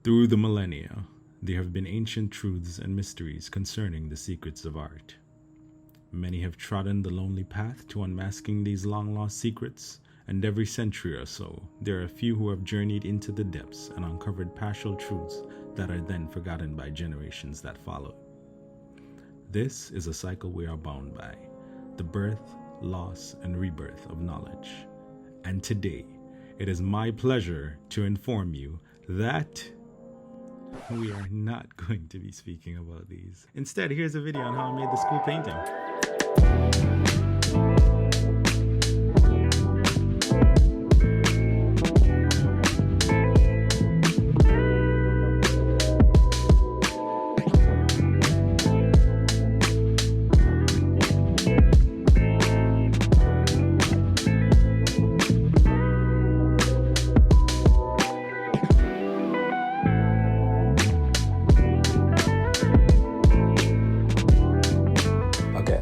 Through the millennia, there have been ancient truths and mysteries concerning the secrets of art. Many have trodden the lonely path to unmasking these long-lost secrets, and every century or so, there are a few who have journeyed into the depths and uncovered partial truths that are then forgotten by generations that follow. This is a cycle we are bound by, the birth, loss, and rebirth of knowledge. And today, it is my pleasure to inform you that we are not going to be speaking about these. Instead, here's a video on how I made the school painting.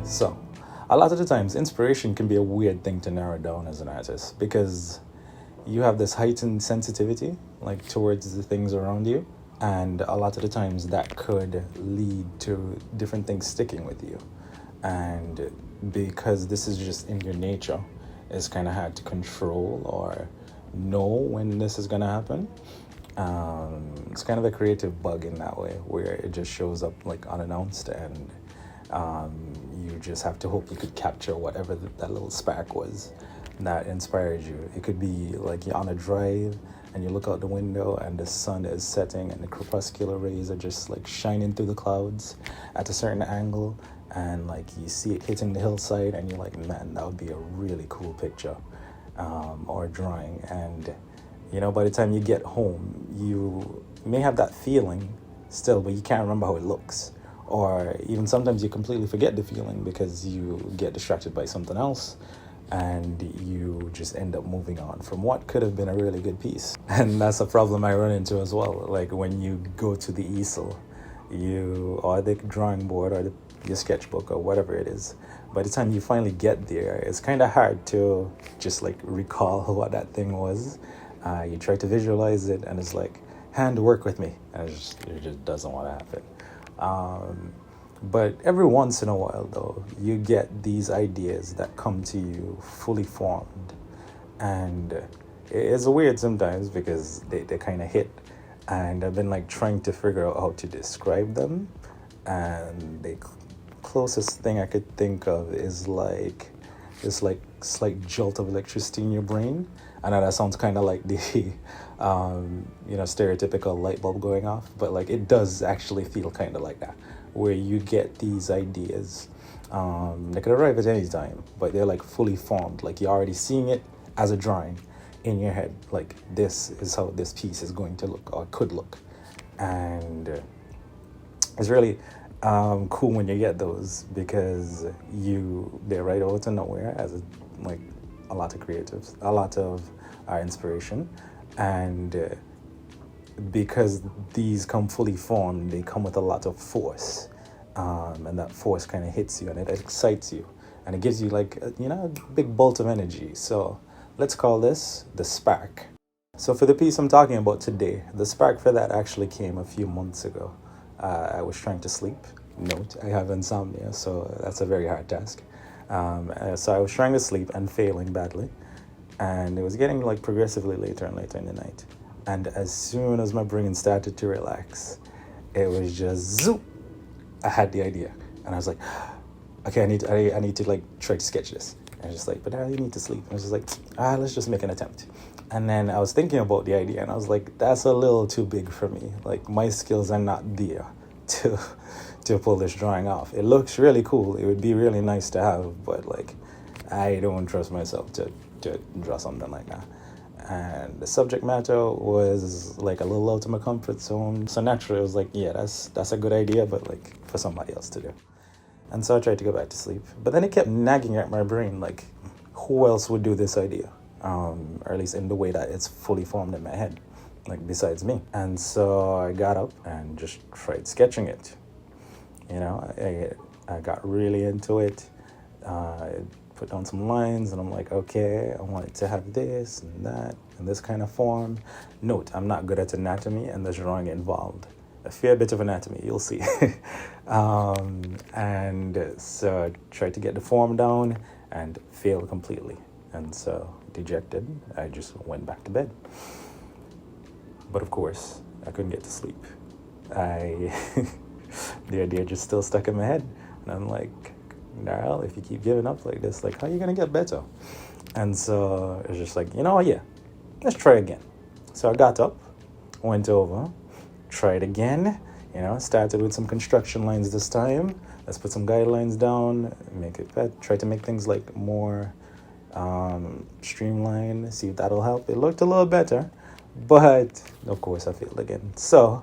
So, a lot of the times, inspiration can be a weird thing to narrow down as an artist because you have this heightened sensitivity, like towards the things around you, and a lot of the times that could lead to different things sticking with you. And because this is just in your nature, it's kind of hard to control or know when this is going to happen. It's kind of a creative bug in that way, where it just shows up like unannounced, and you just have to hope you could capture whatever that little spark was that inspired you. It could be like you're on a drive and you look out the window and the sun is setting and the crepuscular rays are just like shining through the clouds at a certain angle, and like you see it hitting the hillside and you're like, man, that would be a really cool picture or drawing. And you know, by the time you get home, you may have that feeling still, but you can't remember how it looks. Or even sometimes you completely forget the feeling because you get distracted by something else and you just end up moving on from what could have been a really good piece. And that's a problem I run into as well. Like when you go to the easel, or the drawing board or your sketchbook or whatever it is, by the time you finally get there, it's kind of hard to just like recall what that thing was. You try to visualize it and it's like, hand, work with me. And it just doesn't want to happen. But every once in a while, though, you get these ideas that come to you fully formed. And it's weird sometimes because they kind of hit. And I've been like trying to figure out how to describe them. And the closest thing I could think of is like this like slight jolt of electricity in your brain. I know that sounds kind of like the stereotypical light bulb going off, but like it does actually feel kind of like that, where you get these ideas. They could arrive at any time, but they're like fully formed. Like you're already seeing it as a drawing in your head. Like this is how this piece is going to look or could look, and it's really cool when you get those because they're right out of nowhere as a lot of creatives, a lot of inspiration, and because these come fully formed, they come with a lot of force, and that force kind of hits you and it excites you and it gives you like a big bolt of energy. So let's call this the spark. So for the piece I'm talking about today, the spark for that actually came a few months ago. I was trying to sleep. Note, I have insomnia, so that's a very hard task. So I was trying to sleep and failing badly, and it was getting like progressively later and later in the night. And as soon as my brain started to relax, it was just zoom. I had the idea, and I was like, okay, I need to like try to sketch this. And I was just like, but now you need to sleep. And I was just like, let's just make an attempt. And then I was thinking about the idea, and I was like, that's a little too big for me. Like my skills are not there to pull this drawing off. It looks really cool. It would be really nice to have, but like I don't trust myself to draw something like that. And the subject matter was like a little out of my comfort zone. So naturally I was like, yeah, that's a good idea, but like for somebody else to do. And so I tried to go back to sleep. But then it kept nagging at my brain, like, who else would do this idea? Or at least in the way that it's fully formed in my head, like besides me. And so I got up and just tried sketching it. I got really into it. I put down some lines and I'm like, okay, I want it to have this and that. in this kind of form. Note, I'm not good at anatomy, and there's drawing involved. A fair bit of anatomy, you'll see. And so I tried to get the form down and failed completely. And so, dejected, I just went back to bed. But of course, I couldn't get to sleep. The idea just still stuck in my head. And I'm like, Darrell, if you keep giving up like this, like, how are you going to get better? And so it was just like, yeah, let's try again. So I got up, went over, tried again, started with some construction lines this time. Let's put some guidelines down, try to make things like more streamlined, see if that'll help. It looked a little better, but of course I failed again. So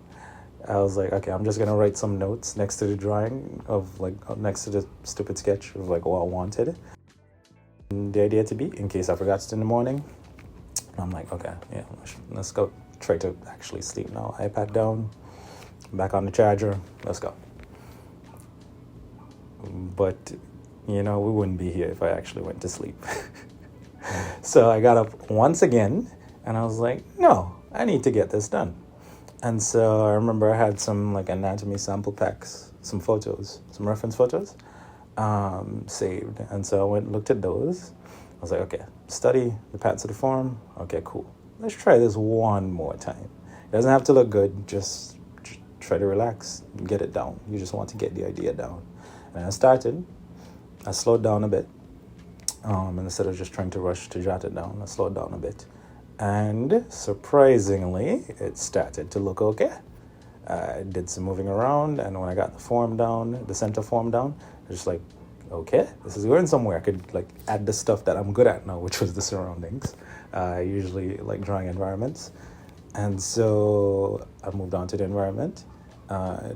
I was like, okay, I'm just gonna write some notes next to the drawing next to the stupid sketch of like what I wanted. And the idea to be, in case I forgot it in the morning, I'm like, okay, yeah, let's go try to actually sleep now. iPad down, back on the charger, let's go. But, we wouldn't be here if I actually went to sleep. So I got up once again, and I was like, no, I need to get this done. And so I remember I had some like anatomy sample packs, some reference photos saved. And so I went and looked at those. I was like, okay, study the parts of the form. Okay, cool. Let's try this one more time. It doesn't have to look good. Just try to relax, get it down. You just want to get the idea down. And I slowed down a bit. And instead of just trying to rush to jot it down, I slowed down a bit. And surprisingly, it started to look okay. I did some moving around, and when I got the center form down, I was just like, okay, this is going somewhere. I could like add the stuff that I'm good at now, which was the surroundings. I usually like drawing environments. And so I moved on to the environment,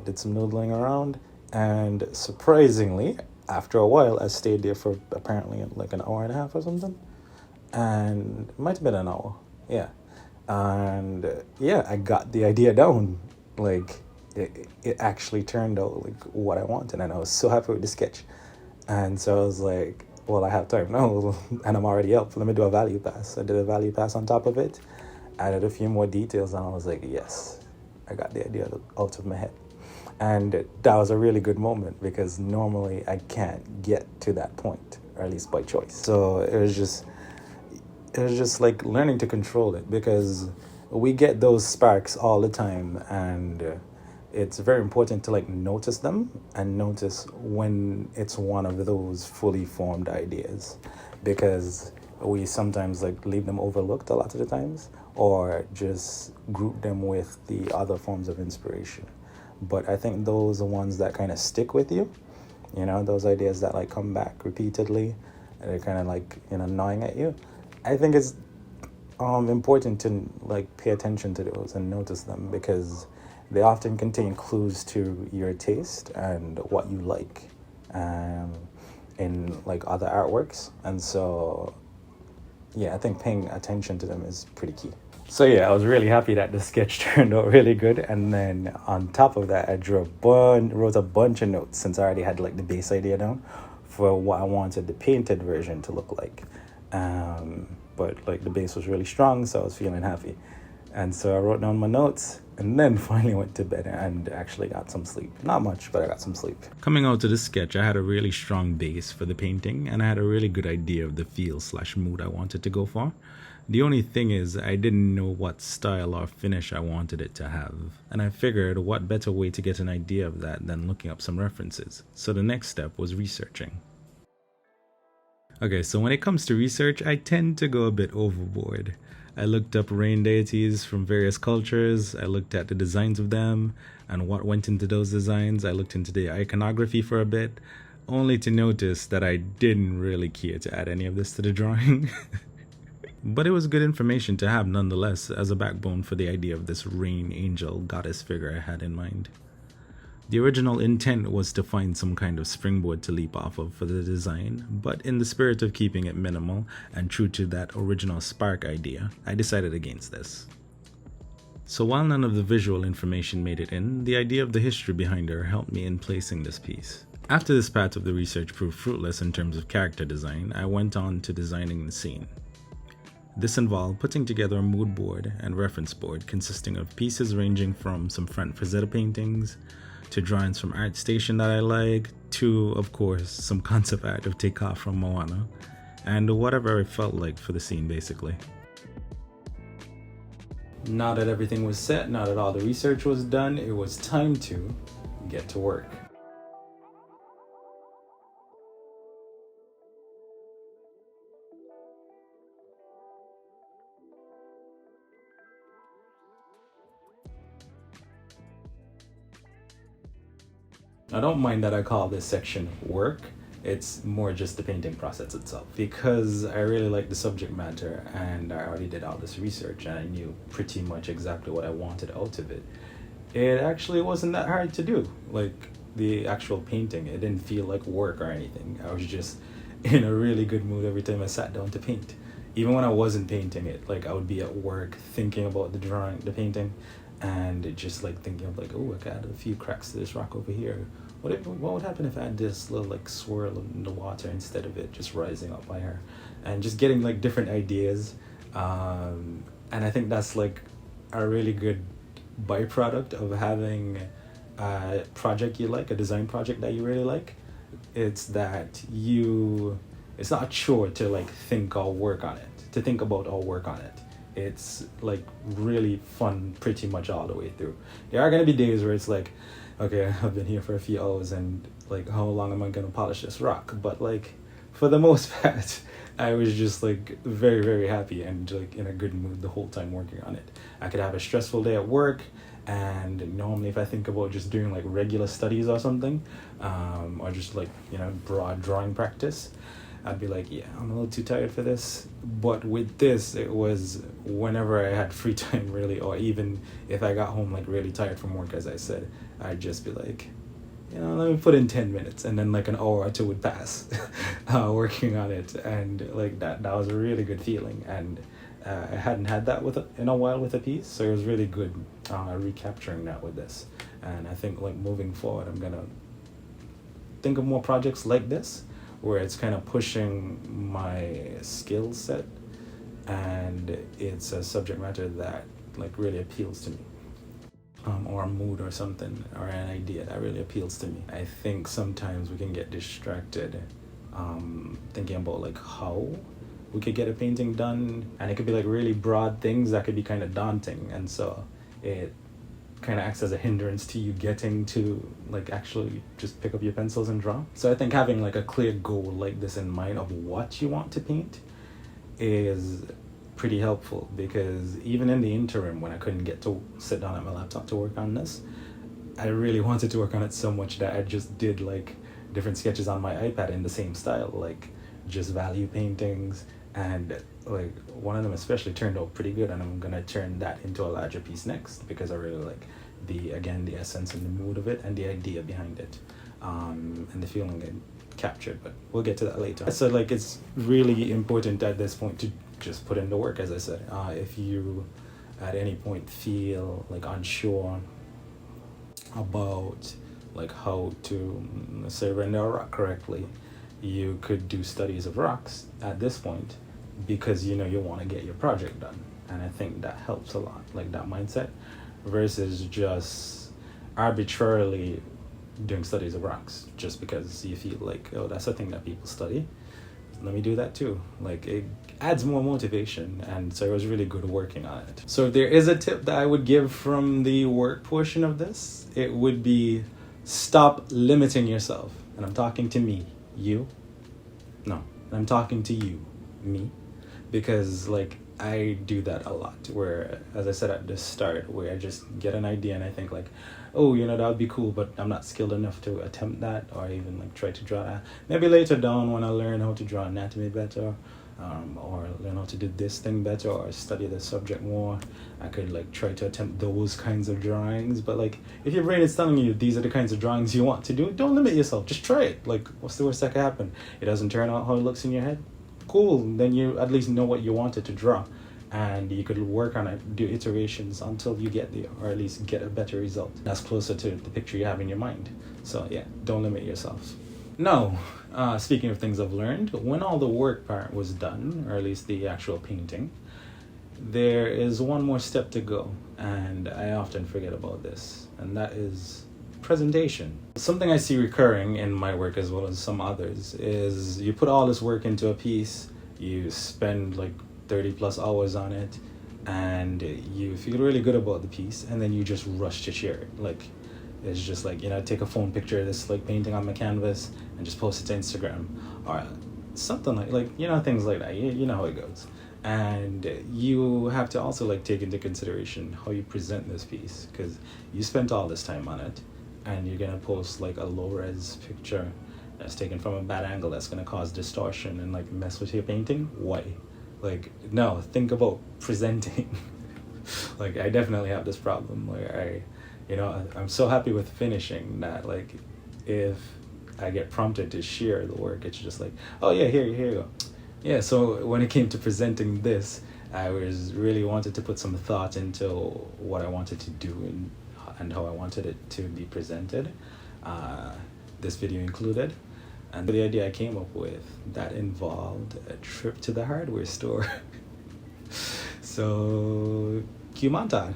did some noodling around, and surprisingly, after a while, I stayed there for apparently like an hour and a half or something. And it might have been an hour. Yeah. And I got the idea down. Like it actually turned out like what I wanted, and I was so happy with the sketch. And so I was like, well, I have time now, and I'm already up. Let me do a value pass. I did a value pass on top of it, added a few more details, and I was like, yes, I got the idea out of my head. And that was a really good moment, because normally I can't get to that point, or at least by choice. So it was just like learning to control it, because we get those sparks all the time, and it's very important to like notice them and notice when it's one of those fully formed ideas, because we sometimes like leave them overlooked a lot of the times, or just group them with the other forms of inspiration. But I think those are ones that kind of stick with you, those ideas that like come back repeatedly, and they're kind of like gnawing at you. I think it's important to like pay attention to those and notice them, because they often contain clues to your taste and what you like in like other artworks. And so I think paying attention to them is pretty key. So I was really happy that the sketch turned out really good. And then on top of that, I wrote a bunch of notes, since I already had like the base idea down for what I wanted the painted version to look like. But like the base was really strong, so I was feeling happy. And so I wrote down my notes, and then finally went to bed and actually got some sleep. Not much, but I got some sleep. Coming out to the sketch, I had a really strong base for the painting, and I had a really good idea of the feel/mood I wanted to go for. The only thing is, I didn't know what style or finish I wanted it to have. And I figured, what better way to get an idea of that than looking up some references. So the next step was researching. Okay, so when it comes to research, I tend to go a bit overboard. I looked up rain deities from various cultures. I looked at the designs of them and what went into those designs. I looked into the iconography for a bit, only to notice that I didn't really care to add any of this to the drawing. But it was good information to have nonetheless, as a backbone for the idea of this rain angel goddess figure I had in mind. The original intent was to find some kind of springboard to leap off of for the design, but in the spirit of keeping it minimal and true to that original spark idea, I decided against this. So while none of the visual information made it in, the idea of the history behind her helped me in placing this piece. After this part of the research proved fruitless in terms of character design, I went on to designing the scene. This involved putting together a mood board and reference board consisting of pieces ranging from some Frank Frazetta paintings to drawings from ArtStation that I like to, of course, some concept art of Takeoff from Moana and whatever it felt like for the scene, basically. Now that everything was set, now that all the research was done, it was time to get to work. I don't mind that I call this section work. It's more just the painting process itself, because I really like the subject matter and I already did all this research and I knew pretty much exactly what I wanted out of it. It actually wasn't that hard to do. Like the actual painting, it didn't feel like work or anything. I was just in a really good mood every time I sat down to paint. Even when I wasn't painting it, like I would be at work thinking about the drawing, the painting, and just like thinking of like, oh, I could add a few cracks to this rock over here. What would happen if I had this little like swirl in the water instead of it just rising up higher? And just getting like different ideas. And I think that's like a really good byproduct of having a project you like, a design project that you really like. It's that it's not a chore to like think or work on it, to think about or work on it. It's like really fun pretty much all the way through. There are gonna be days where it's like, okay, I've been here for a few hours and like how long am I gonna polish this rock? But like for the most part, I was just like very, very happy and like in a good mood the whole time working on it. I could have a stressful day at work, and normally if I think about just doing like regular studies or something, or just like, you know, broad drawing practice, I'd be like, yeah, I'm a little too tired for this. But with this, it was whenever I had free time, really, or even if I got home like really tired from work, as I said, I'd just be like, you know, let me put in 10 minutes, and then like an hour or two would pass working on it, and like that was a really good feeling. And I hadn't had that in a while with a piece, so it was really good recapturing that with this. And I think like moving forward, I'm gonna think of more projects like this, where it's kind of pushing my skill set and it's a subject matter that like really appeals to me, or a mood or something, or an idea that really appeals to me. I think sometimes we can get distracted thinking about like how we could get a painting done, and it could be like really broad things that could be kind of daunting, and so it kind of acts as a hindrance to you getting to like actually just pick up your pencils and draw. So I think having like a clear goal like this in mind of what you want to paint is pretty helpful, because even in the interim when I couldn't get to sit down at my laptop to work on this, I really wanted to work on it so much that I just did like different sketches on my iPad in the same style, like just value paintings, and like one of them especially turned out pretty good, and I'm gonna turn that into a larger piece next because I really like the essence and the mood of it and the idea behind it, and the feeling it captured. But we'll get to that later. So like it's really important at this point to just put in the work, as I said. If you at any point feel like unsure about like how to say render a rock correctly, you could do studies of rocks at this point, because you know you want to get your project done. And I think that helps a lot, like that mindset, versus just arbitrarily doing studies of rocks just because you feel like, oh, that's a thing that people study, let me do that too. Like it adds more motivation, and so it was really good working on it. So if there is a tip that I would give from the work portion of this, it would be stop limiting yourself. And I'm talking to me. You? No, I'm talking to you, me, because like I do that a lot, where, as I said at the start, where I just get an idea and I think like, oh, you know, that would be cool, but I'm not skilled enough to attempt that or even like try to draw that. Maybe later down when I learn how to draw anatomy better, or learn how to do this thing better, or study the subject more, I could like try to attempt those kinds of drawings. But like if your brain is telling you these are the kinds of drawings you want to do, don't limit yourself, just try it. Like what's the worst that could happen? It doesn't turn out how it looks in your head? Cool, then you at least know what you wanted to draw, and you could work on it, do iterations until you get there, or at least get a better result that's closer to the picture you have in your mind. So yeah, don't limit yourself. Now, speaking of things I've learned, when all the work part was done, or at least the actual painting, there is one more step to go, and I often forget about this, and that is presentation. Something I see recurring in my work as well as some others is you put all this work into a piece, you spend like 30 plus hours on it, and you feel really good about the piece, and then you just rush to share it. Like, it's just like, take a phone picture of this like painting on my canvas and just post it to Instagram or something like things like that. You know how it goes. And you have to also like take into consideration how you present this piece, because you spent all this time on it, and you're gonna post like a low res picture that's taken from a bad angle that's gonna cause distortion and like mess with your painting. Why? Like, no, think about presenting. Like, I definitely have this problem. Like, I'm so happy with finishing that, like, if I get prompted to share the work, it's just like, oh yeah, here you go. Yeah, so when it came to presenting this, I was really wanted to put some thought into what I wanted to do and how I wanted it to be presented. This video included. And the idea I came up with, that involved a trip to the hardware store. So, cue montage.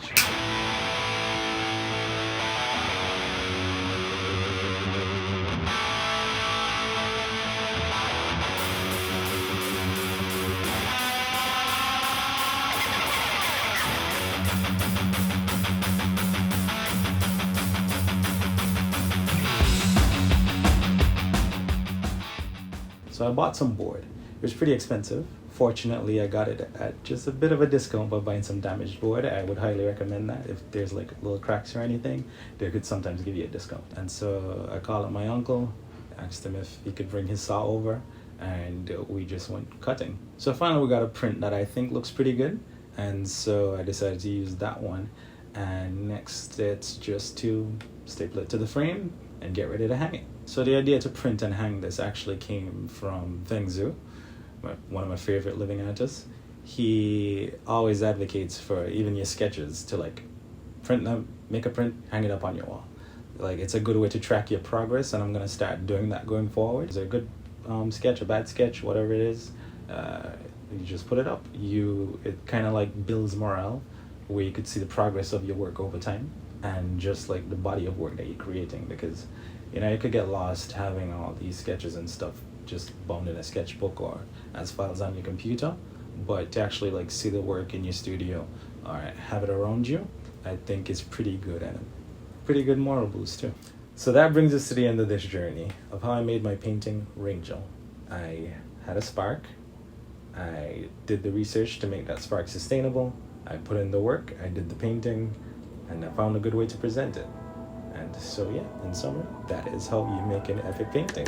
So I bought some board. It was pretty expensive. Fortunately, I got it at just a bit of a discount by buying some damaged board. I would highly recommend that. If there's like little cracks or anything, they could sometimes give you a discount. And so I called up my uncle, asked him if he could bring his saw over, and we just went cutting. So finally we got a print that I think looks pretty good. And so I decided to use that one. And next it's just to staple it to the frame and get ready to hang it. So the idea to print and hang this actually came from Feng Zhu, one of my favorite living artists. He always advocates for even your sketches to like print them, make a print, hang it up on your wall. Like, it's a good way to track your progress, and I'm gonna start doing that going forward. It's a good sketch, a bad sketch, whatever it is, you just put it up. It kind of like builds morale, where you could see the progress of your work over time, and just like the body of work that you're creating, because you could get lost having all these sketches and stuff just bound in a sketchbook or as files on your computer. But to actually like see the work in your studio or have it around you, I think is pretty good, and a pretty good moral boost too. So that brings us to the end of this journey of how I made my painting Rangel. I had a spark. I did the research to make that spark sustainable. I put in the work, I did the painting, and I found a good way to present it. And so yeah, in summary, that is how you make an epic painting.